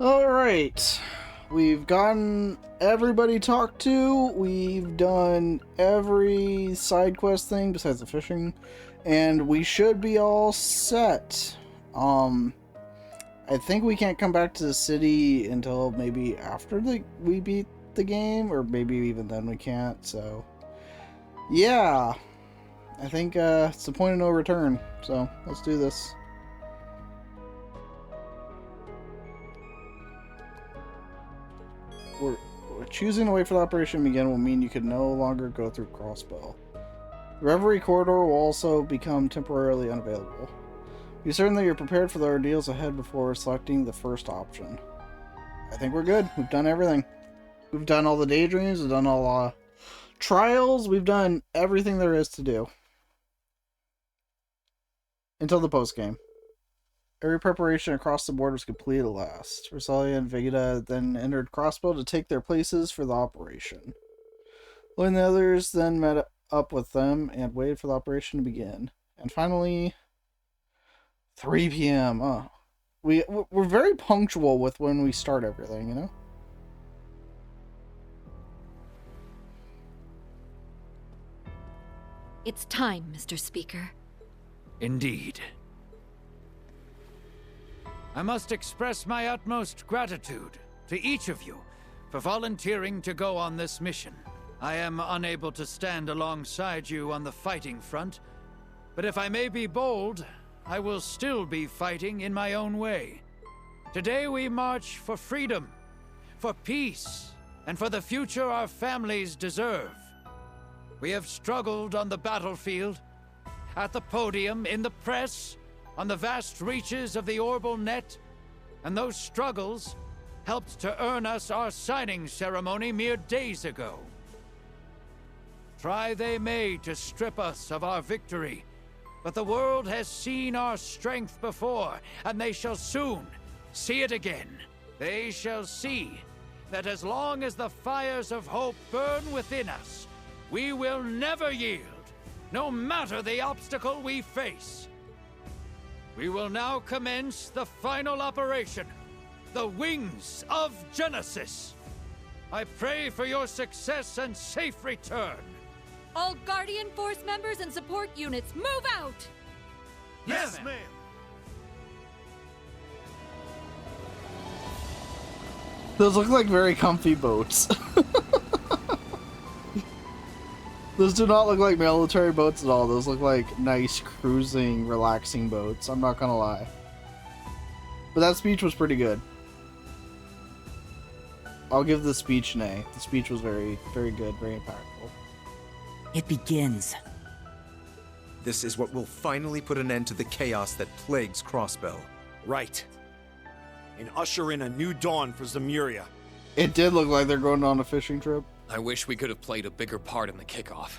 Alright. We've gotten everybody talked to. We've done every side quest thing besides the fishing. And we should be all set. I think we can't come back to the city until maybe after we beat the game, or maybe even then we can't, so... Yeah. I think it's the point of no return, so let's do this. Choosing to wait for the operation to begin will mean you can no longer go through Crossbow. The Reverie corridor will also become temporarily unavailable. Be certain that you're prepared for the ordeals ahead before selecting the first option. I think we're good. We've done everything. We've done all the daydreams, we've done all trials, we've done everything there is to do. Until the post-game. Every preparation across the board was completed at last. Rosalia and Vegeta then entered Crossbow to take their places for the operation. When the others then met up with them and waited for the operation to begin. And finally, 3 p.m. Oh. We're very punctual with when we start everything, you know? It's time, Mr. Speaker. Indeed. I must express my utmost gratitude to each of you for volunteering to go on this mission. I am unable to stand alongside you on the fighting front, but if I may be bold, I will still be fighting in my own way. Today we march for freedom, for peace, and for the future our families deserve. We have struggled on the battlefield, at the podium, in the press, on the vast reaches of the Orbal Net, and those struggles helped to earn us our signing ceremony mere days ago. Try they may to strip us of our victory, but the world has seen our strength before, and they shall soon see it again. They shall see that as long as the fires of hope burn within us, we will never yield, no matter the obstacle we face. We will now commence the final operation, the Wings of Genesis. I pray for your success and safe return. All Guardian Force members and support units, move out! Yes, ma'am. Those look like very comfy boats. Those do not look like military boats at all. Those look like nice, cruising, relaxing boats. I'm not gonna lie. But that speech was pretty good. I'll give the speech an A. The speech was very, very good, very impactful. It begins. This is what will finally put an end to the chaos that plagues Crossbow. Right. And usher in a new dawn for Zemuria. It did look like they're going on a fishing trip. I wish we could have played a bigger part in the kickoff.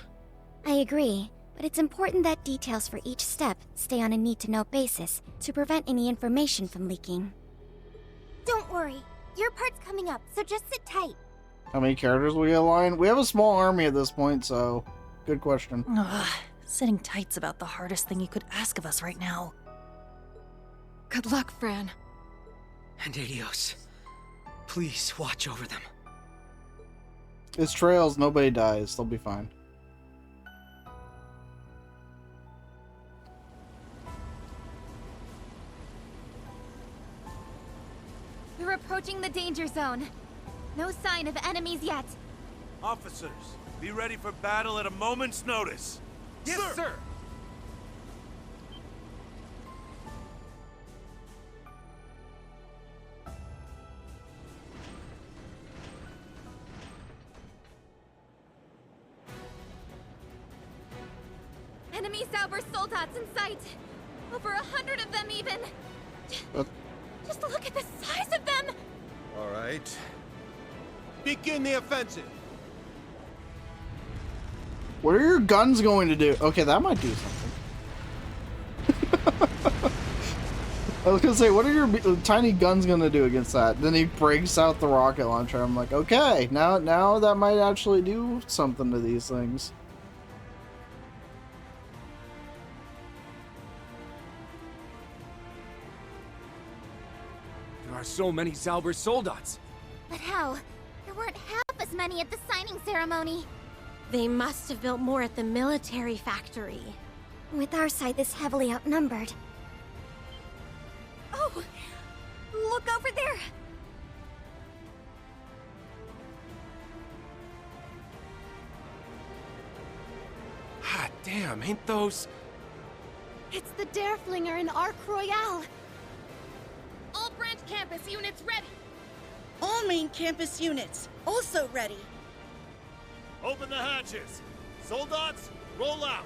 I agree, but it's important that details for each step stay on a need-to-know basis to prevent any information from leaking. Don't worry. Your part's coming up, so just sit tight. How many characters will we align? We have a small army at this point, so good question. Ugh, sitting tight's about the hardest thing you could ask of us right now. Good luck, Fran. And Adios. Please watch over them. It's trails, nobody dies. They'll be fine. We're approaching the danger zone. No sign of enemies yet. Officers, be ready for battle at a moment's notice. Yes, sir! Enemy Sauber Soldats in sight. Over 100 of them even. Just look at the size of them! All right. Begin the offensive. What are your guns going to do? Okay, that might do something. I was gonna say, what are your tiny guns gonna do against that? Then he breaks out the rocket launcher. I'm like, okay, now that might actually do something to these things. are so many Zauber soldats. But how? There weren't half as many at the signing ceremony. They must have built more at the military factory. With our side this heavily outnumbered. Oh! Look over there! Ah, damn, ain't those... It's the Dereflinger and Arc Royale. All branch campus units ready! All main campus units, also ready. Open the hatches. Soldats, roll out.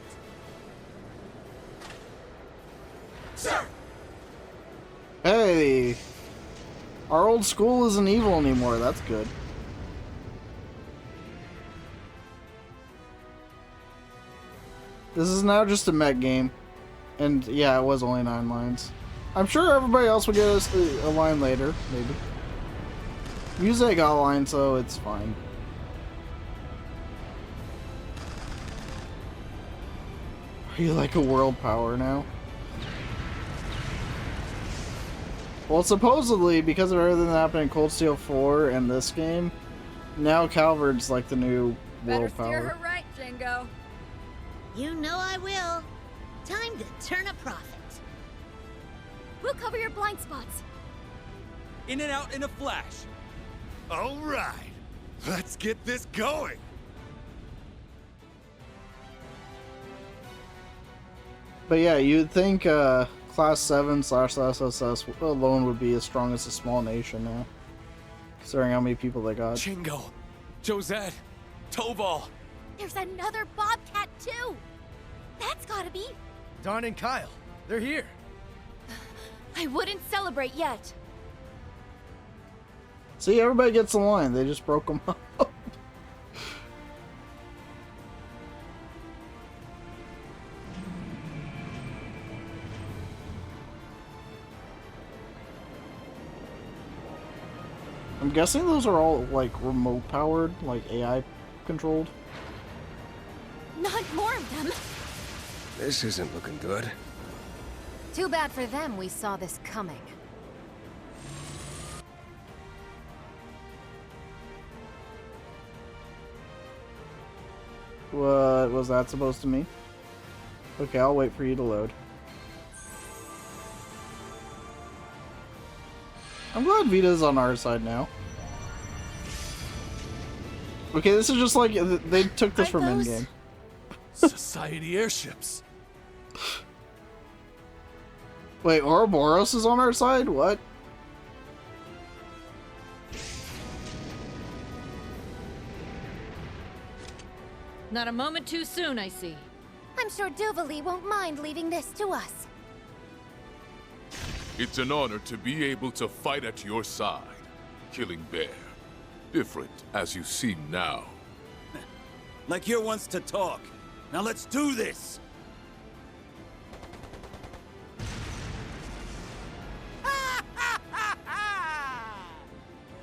Sir! Hey! Our old school isn't evil anymore, that's good. This is now just a mech game. And yeah, it was only 9 lines. I'm sure everybody else will get a line later, maybe. Music got a line, so it's fine. Are you like a world power now? Well, supposedly, because of everything that happened in Cold Steel 4 and this game, now Calvard's like the new world power. Better steer her right, Jingo. You know I will. Time to turn a profit. We'll cover your blind spots. In and out in a flash. All right. Let's get this going. But yeah, you'd think Class 7/SSS alone would be as strong as a small nation now. Considering how many people they got. Jingo, Josette, Toval. There's another Bobcat, too! That's gotta be... Don and Kyle, they're here. I wouldn't celebrate yet. See, everybody gets a line. They just broke them up. I'm guessing those are all, like, remote powered, like AI controlled. Not more of them! This isn't looking good. Too bad for them we saw this coming. What was that supposed to mean? Okay, I'll wait for you to load. I'm glad Vita's on our side now. Okay, this is just like, they took this from Endgame. Society airships. Wait, Ouroboros is on our side? What? Not a moment too soon, I see. I'm sure Duvali won't mind leaving this to us. It's an honor to be able to fight at your side, Killing Bear. Different as you seem now. Like here wants to talk. Now let's do this!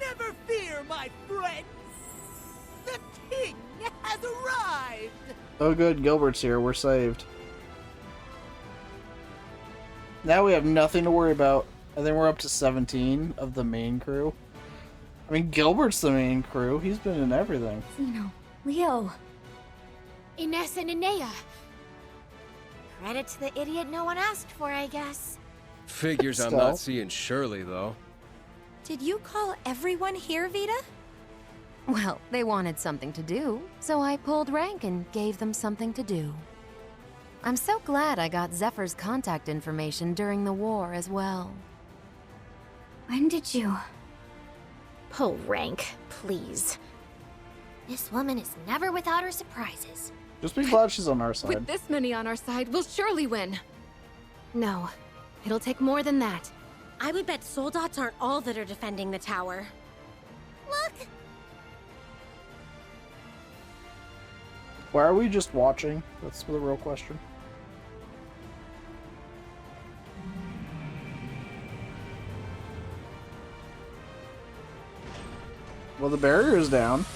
Never fear, my friends. The king has arrived. Oh good, Gilbert's here. We're saved. Now we have nothing to worry about. I think we're up to 17 of the main crew. I mean, Gilbert's the main crew. He's been in everything. Zeno, Leo. Ines and Inea. Credit to the idiot no one asked for, I guess. Figures I'm Stop. not seeing Shirley, though. Did you call everyone here, Vita? Well, they wanted something to do, so I pulled rank and gave them something to do. I'm so glad I got Zephyr's contact information during the war as well. When did you... Pull rank, please. This woman is never without her surprises. Just be glad she's on our side. With this many on our side, we'll surely win. No, it'll take more than that. I would bet soldats aren't all that are defending the tower. Look! Why are we just watching? That's the real question. Well, the barrier is down.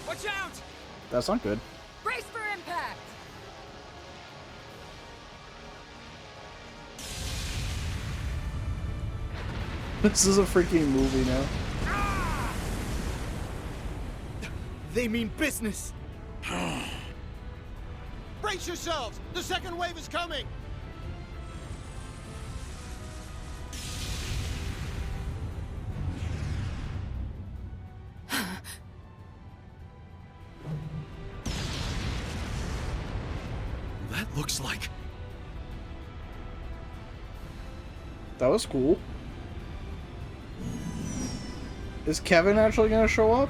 Watch out! That's not good. Brace for impact! This is a freaking movie now. They mean business. Brace yourselves! The second wave is coming! That looks like... That was cool. Is Kevin actually gonna show up?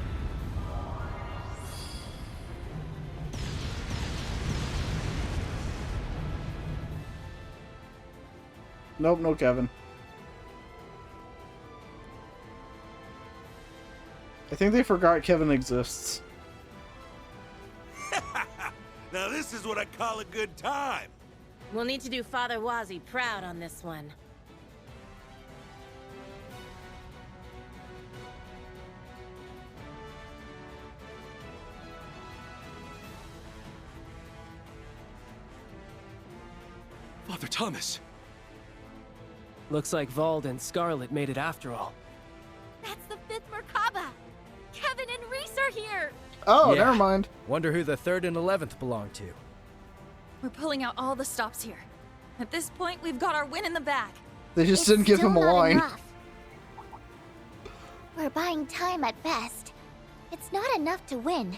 Nope, no Kevin. I think they forgot Kevin exists. Now this is what I call a good time. We'll need to do Father Wazzy proud on this one. Father Thomas. Looks like Vald and Scarlet made it after all. That's the 5th Merkaba! Kevin and Reese are here! Oh, Yeah. never mind. Wonder who the 3rd and 11th belong to. We're pulling out all the stops here. At this point, we've got our win in the bag. They just It's didn't give still him a not line. enough. We're buying time at best. It's not enough to win.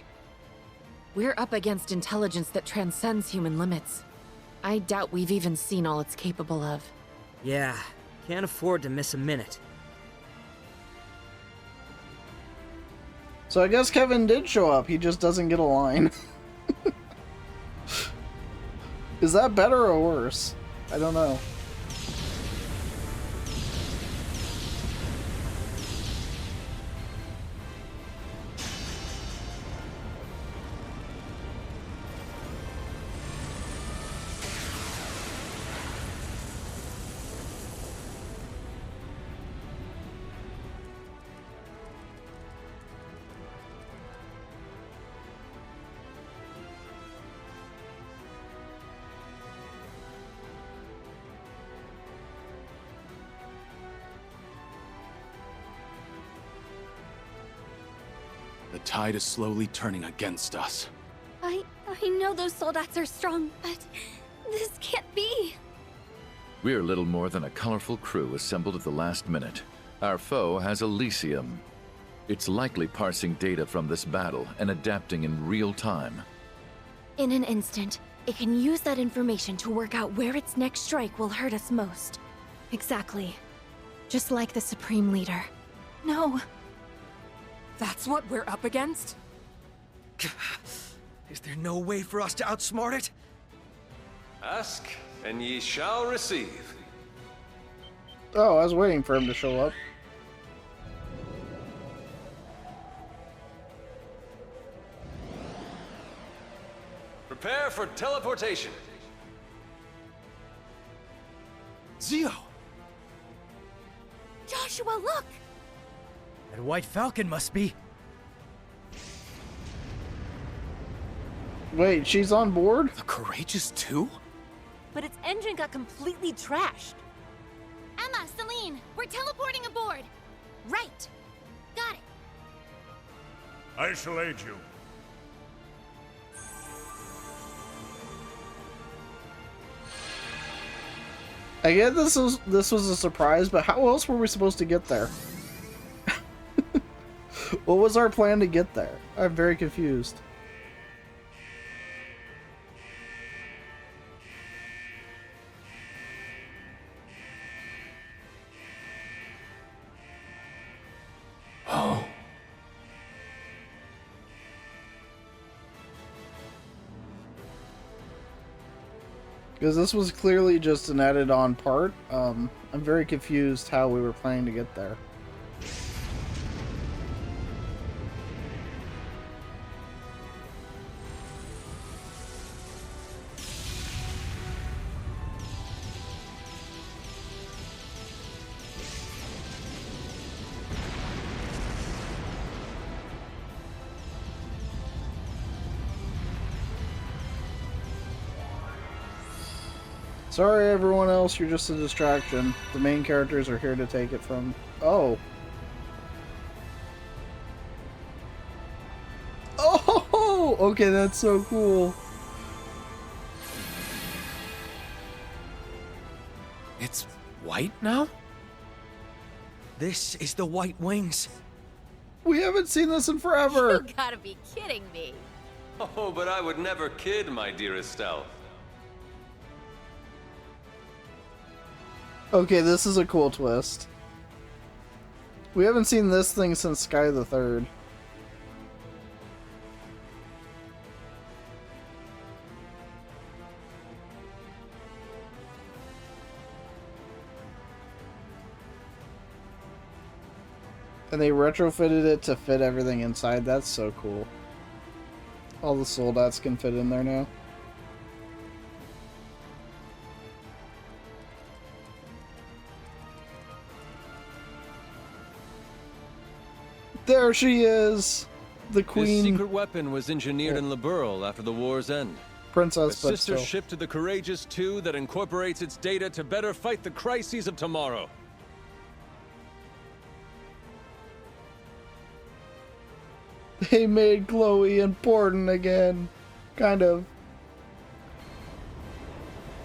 We're up against intelligence that transcends human limits. I doubt we've even seen all it's capable of. Yeah, can't afford to miss a minute. So I guess Kevin did show up. He just doesn't get a line. Is that better or worse? I don't know. The tide is slowly turning against us. I know those soldats are strong, but this can't be. We're little more than a colorful crew assembled at the last minute. Our foe has Elysium. It's likely parsing data from this battle and adapting in real time. In an instant, it can use that information to work out where its next strike will hurt us most. Exactly. Just like the Supreme Leader. No. That's what we're up against? Is there no way for us to outsmart it? Ask, and ye shall receive. Oh, I was waiting for him to show up. Prepare for teleportation. Zio! Joshua, look! That White Falcon must be. Wait, she's on board? The Courageous too? But its engine got completely trashed. Emma, Celine, we're teleporting aboard! Right! Got it! I shall aid you. I get this was a surprise, but how else were we supposed to get there? What was our plan to get there? I'm very confused. Oh. Because this was clearly just an added on part. I'm very confused how we were planning to get there. Sorry, everyone else, you're just a distraction. The main characters are here to take it from... Oh. Oh! Okay, that's so cool. It's white now? This is the White Wings. We haven't seen this in forever. You gotta be kidding me. Oh, but I would never kid, my dearest Stealth. Okay, this is a cool twist. We haven't seen this thing since Sky the Third. And they retrofitted it to fit everything inside. That's so cool. All the soldats can fit in there now. There she is! The queen. This secret weapon was engineered in Liberl after the war's end. Princess, a but sister still. ship to the Courageous 2 that incorporates its data to better fight the crises of tomorrow. They made Chloe important again. Kind of.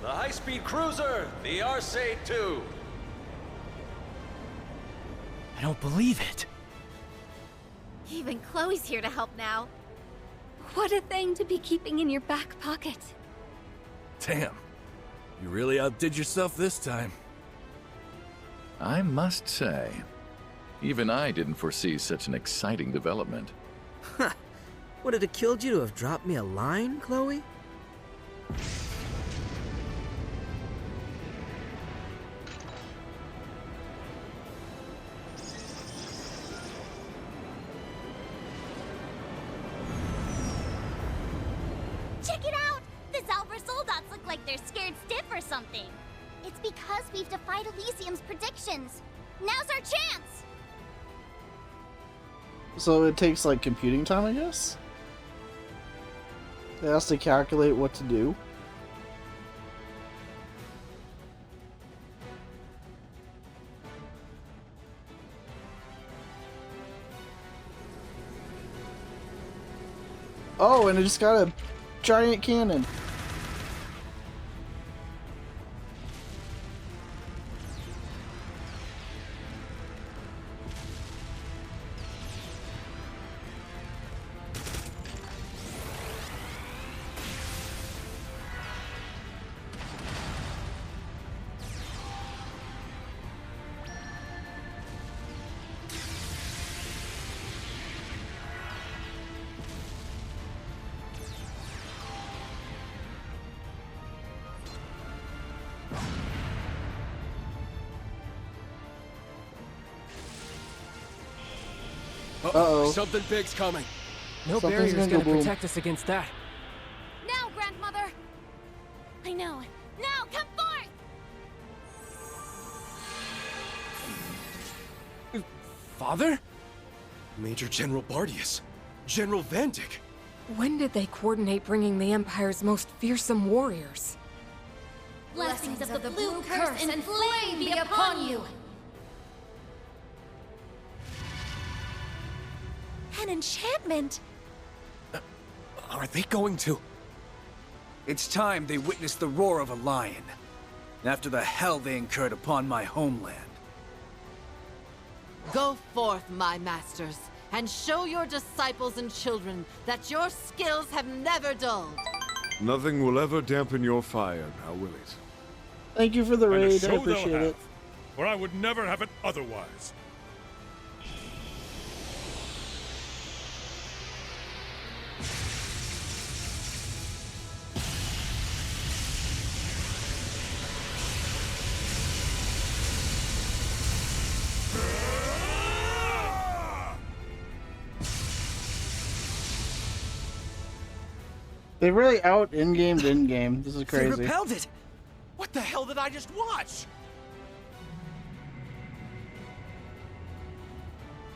The high-speed cruiser, the Arcade 2. I don't believe it. Even Chloe's here to help now. What a thing to be keeping in your back pocket. Damn. You really outdid yourself this time. I must say, even I didn't foresee such an exciting development. Huh. Would it have killed you to have dropped me a line, Chloe? Check it out! The Zalvar Soldats look like they're scared stiff or something. It's because we've defied Elysium's predictions. Now's our chance! So it takes like computing time, I guess? It has to calculate what to do. Oh, and it just got a giant cannon. Uh-oh. Something big's coming. No Something's barrier's gonna gonna go boom. protect us against that. Now, grandmother! I know. Now, come forth! Father? Major General Bardius. General Vandyck. When did they coordinate bringing the Empire's most fearsome warriors? Blessings of the blue curse and flame be upon you! An enchantment! Are they going to? It's time they witnessed the roar of a lion, after the hell they incurred upon my homeland. Go forth, my masters, and show your disciples and children that your skills have never dulled. Nothing will ever dampen your fire, now will it? Thank you for the And a raid, I show they'll appreciate have, it. For I would never have it otherwise. They really out in-gamed in-game. This is They crazy. repelled it! What the hell did I just watch?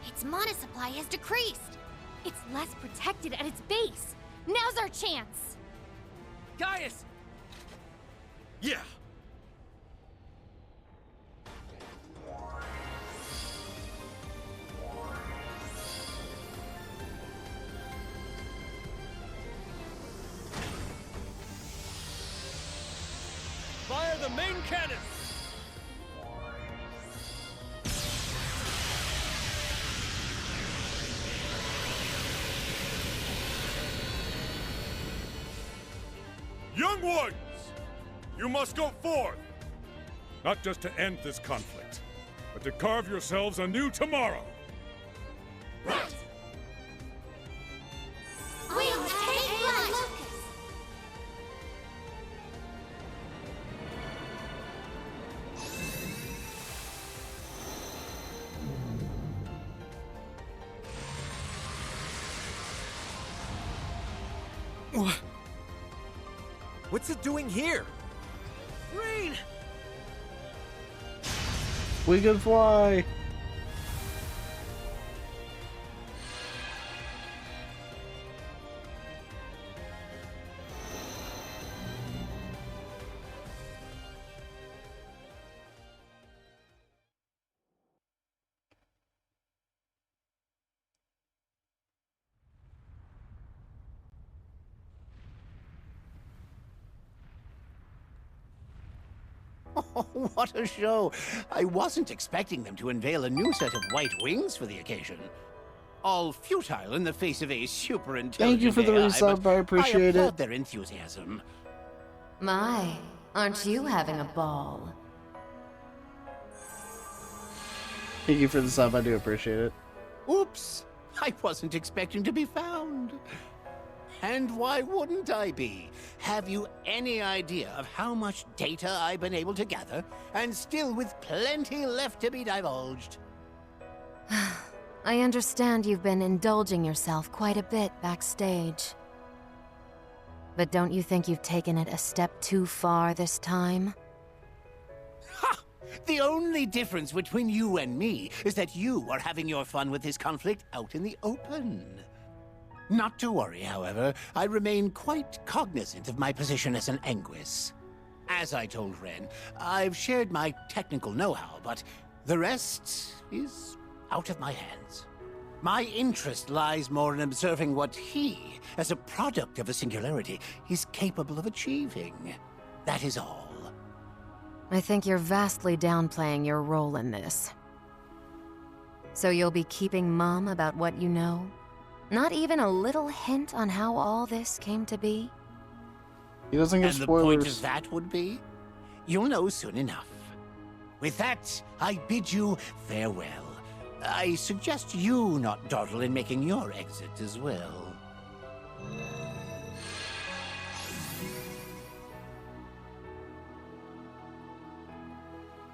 Its mana supply has decreased. It's less protected at its base. Now's our chance. Gaius! Yeah, cannon! Young ones! You must go forth! Not just to end this conflict, but to carve yourselves a new tomorrow! Right! We'll take blood! What's it doing here? Rain! We can fly! Oh, what a show! I wasn't expecting them to unveil a new set of white wings for the occasion. All futile in the face of a super intelligent Thank you for the AI, resub, but I appreciate I applaud it. their enthusiasm. My, aren't you having a ball? Thank you for the sub, I do appreciate it. Oops! I wasn't expecting to be found. And why wouldn't I be? Have you any idea of how much data I've been able to gather, and still with plenty left to be divulged? I understand you've been indulging yourself quite a bit backstage. But don't you think you've taken it a step too far this time? Ha! The only difference between you and me is that you are having your fun with this conflict out in the open. Not to worry, however, I remain quite cognizant of my position as an Anguis. As I told Ren, I've shared my technical know-how, but the rest is out of my hands. My interest lies more in observing what he, as a product of a singularity, is capable of achieving. That is all. I think you're vastly downplaying your role in this. So you'll be keeping mum about what you know? Not even a little hint on how all this came to be? He doesn't give and spoilers. the point of that would be, you'll know soon enough. With that, I bid you farewell. I suggest you not dawdle in making your exit as well.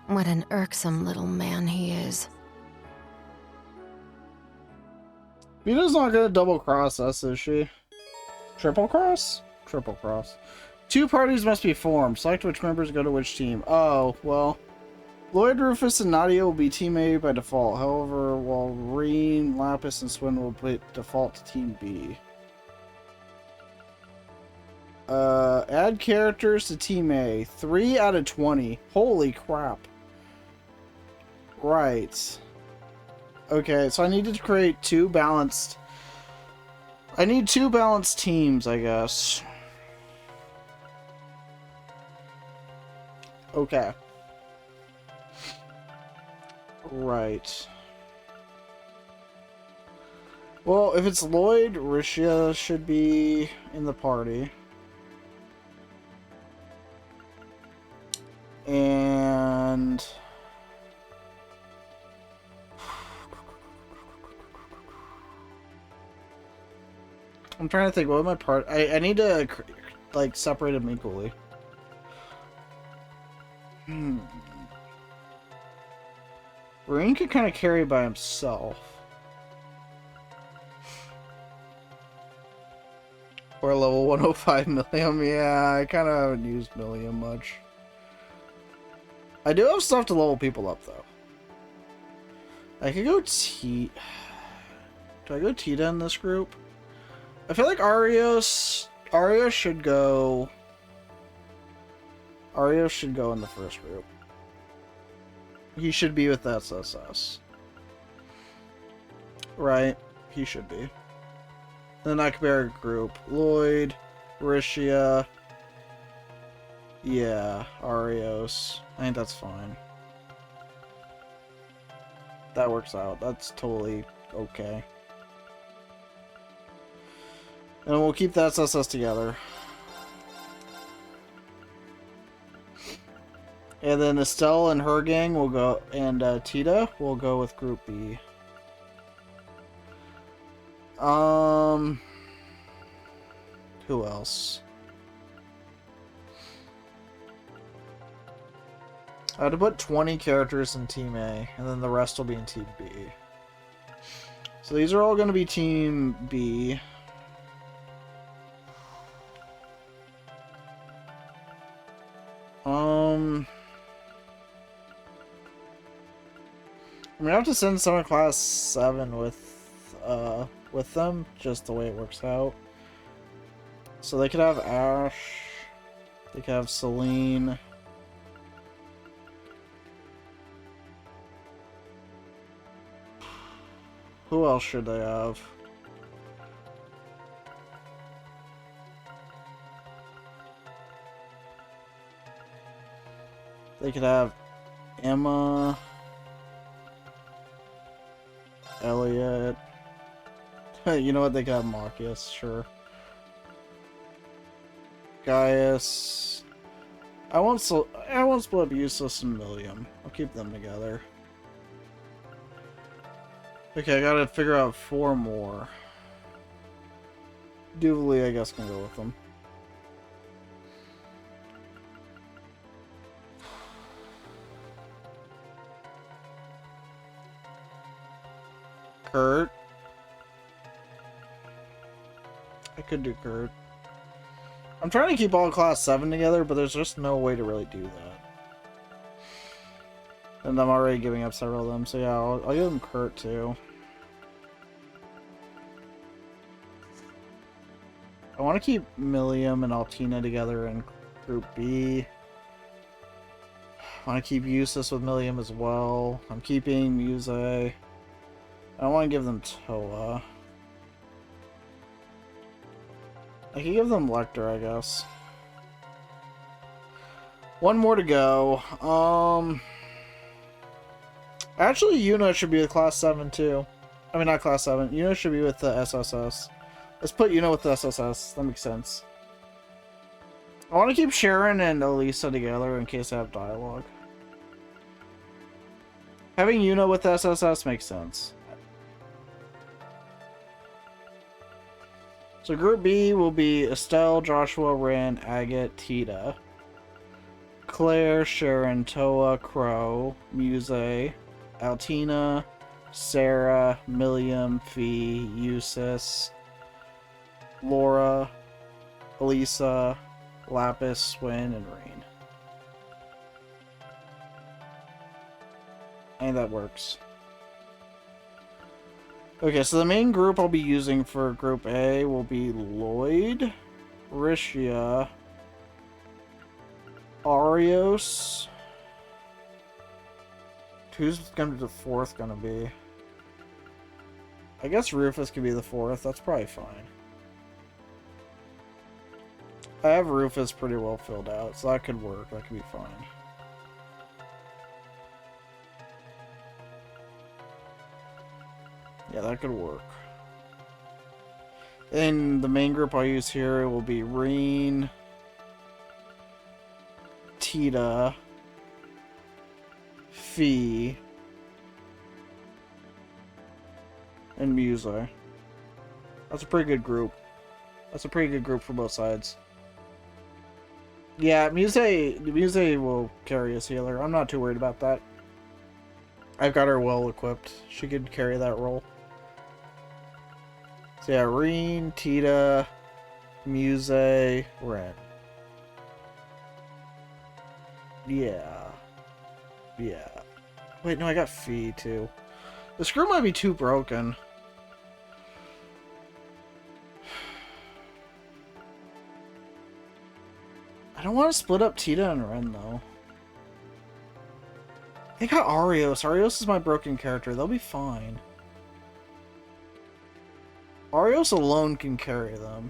What an irksome little man he is. Vita's not gonna double cross us, is she? Triple cross? Triple cross. 2 parties must be formed. Select which members go to which team. Oh, well. Lloyd, Rufus, and Nadia will be Team A by default. However, while Reen, Lapis, and Swin will default to Team B. Add characters to Team A. 3 out of 20. Holy crap. Right. Okay, so I need to create 2 balanced... I need 2 balanced teams, I guess. Okay. Right. Well, if it's Lloyd, Rishia should be in the party. And... I'm trying to think, what my part... I need to, like, separate them equally. Reen could kind of carry by himself. Or level 105 Millium. Yeah, I kind of haven't used Millium much. I do have stuff to level people up, though. I could go T... Do I go Tita in this group? I feel like Arios should go... Arios should go in the first group. He should be with SSS. Right. He should be. The Nightmare group. Lloyd, Rishia, Yeah, Arios. I think that's fine. That works out. That's totally okay. And we'll keep the SSS together. And then Estelle and her gang will go, and Tita will go with Group B. Who else? I had to put 20 characters in Team A, and then the rest will be in Team B. So these are all going to be Team B. I'm gonna have to send someone class 7 with them, just the way it works out. So they could have Ash, they could have Celine. Who else should they have? They could have Emma, Elliot. You know what? They could have Marcus, sure. Gaius. I won't split up Useless and Milliam. I'll keep them together. Okay, I gotta figure out 4 more. Duvally, I guess, can go with them. Kurt. I could do Kurt. I'm trying to keep all class 7 together, but there's just no way to really do that. And I'm already giving up several of them, so yeah, I'll give them Kurt too. I want to keep Milliam and Altina together in Group B. I want to keep Eustace with Milliam as well. I'm keeping Muse. I don't want to give them Toa. I can give them Lecter, I guess. 1 more to go. Actually, Yuna should be with class 7 too. I mean, not class 7. Yuna should be with the SSS. Let's put Yuna with the SSS. That makes sense. I want to keep Sharon and Elisa together in case I have dialogue. Having Yuna with the SSS makes sense. So Group B will be Estelle, Joshua, Ren, Agate, Tita, Claire, Sharon, Toa, Crow, Muse, Altina, Sarah, Milliam, Fee, Eustace, Laura, Elisa, Lapis, Swin, and Rain. I think that works. Okay, so the main group I'll be using for Group A will be Lloyd, Rishia, Arios. Who's gonna be the 4th gonna be? I guess Rufus could be the 4th. That's probably fine. I have Rufus pretty well filled out, so that could work. That could be fine. Yeah, that could work. And the main group I'll use here will be Reen, Tita, Fee, and Muse. That's a pretty good group. That's a pretty good group for both sides. Yeah, Muse will carry as healer. I'm not too worried about that. I've got her well equipped. She could carry that role. So yeah, Reen, Tita, Muse, Ren. Yeah. Yeah. Wait, no, I got Fee too. The screw might be too broken. I don't want to split up Tita and Ren though. They got Arios. Arios is my broken character. They'll be fine. Arios alone can carry them.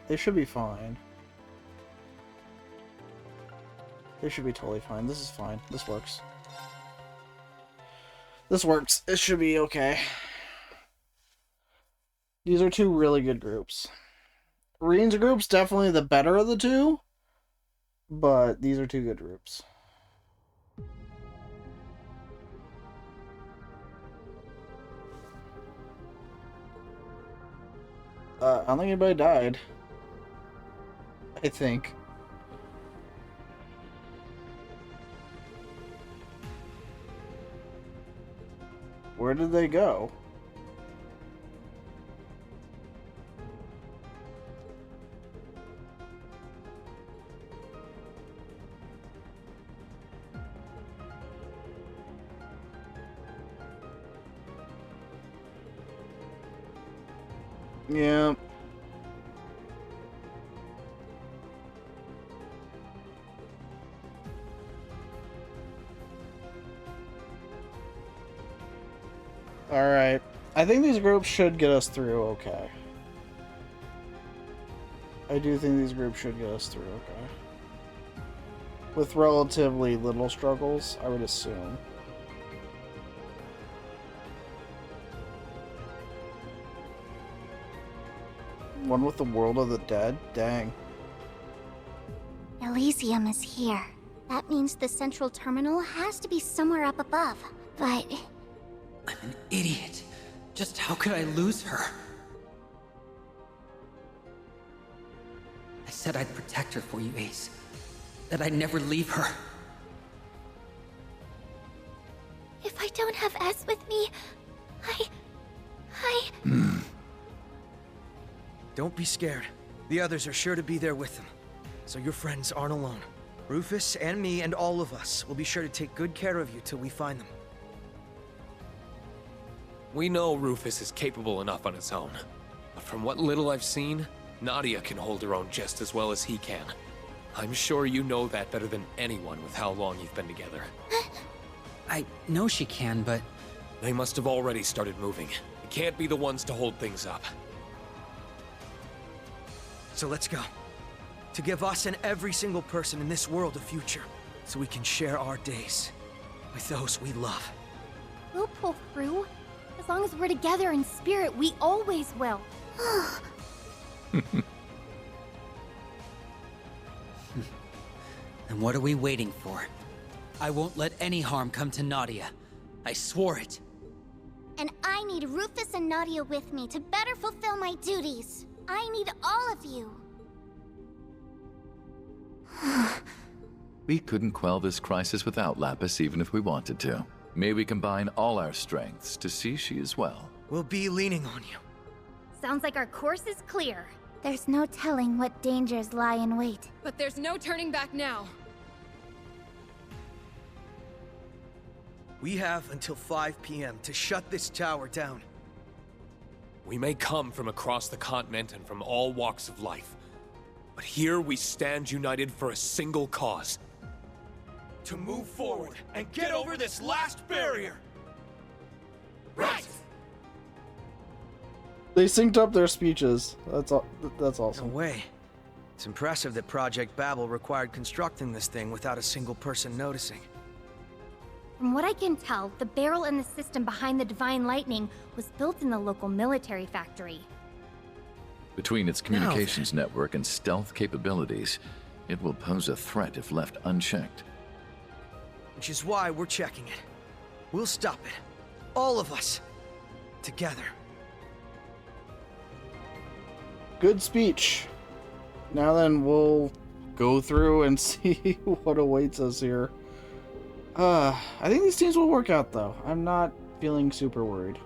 They should be fine. They should be totally fine. This is fine. This works. This works. It should be okay. These are two really good groups. Reen's group's definitely the better of the two, but these are two good groups. I don't think anybody died. I think. Where did they go? Yeah. Alright. I think these groups should get us through okay. I do think these groups should get us through okay. With relatively little struggles, I would assume. One with the World of the Dead? Dang. Elysium is here. That means the central terminal has to be somewhere up above. But... I'm an idiot. Just how could I lose her? I said I'd protect her for you, Ace. That I'd never leave her. if I don't have S with me, Don't be scared. The others are sure to be there with them. So your friends aren't alone. Rufus and me and all of us will be sure to take good care of you till we find them. We know Rufus is capable enough on his own. But from what little I've seen, Nadia can hold her own just as well as he can. I'm sure you know that better than anyone with how long you've been together. I know she can, but... They must have already started moving. We can't be the ones to hold things up. So let's go. To give us and every single person in this world a future, so we can share our days with those we love. We'll pull through. As long as we're together in spirit, we always will. And what are we waiting for? I won't let any harm come to Nadia. I swore it. And I need Rufus and Nadia with me to better fulfill my duties. I need all of you. We couldn't quell this crisis without Lapis even if we wanted to. May we combine all our strengths to see she is well. We'll be leaning on you. Sounds like our course is clear. There's no telling what dangers lie in wait. But there's no turning back now. We have until 5 p.m. to shut this tower down. We may come from across the continent and from all walks of life, but here we stand united for a single cause. To move forward and get over this last barrier! Right! They synced up their speeches. That's awesome. No way. It's impressive that Project Babel required constructing this thing without a single person noticing. From what I can tell, the barrel and the system behind the Divine Lightning was built in the local military factory. Between its communications network and stealth capabilities, it will pose a threat if left unchecked. Which is why we're checking it. We'll stop it. All of us. Together. Good speech. Now then, we'll go through and see what awaits us here. I think these teams will work out, though. I'm not feeling super worried.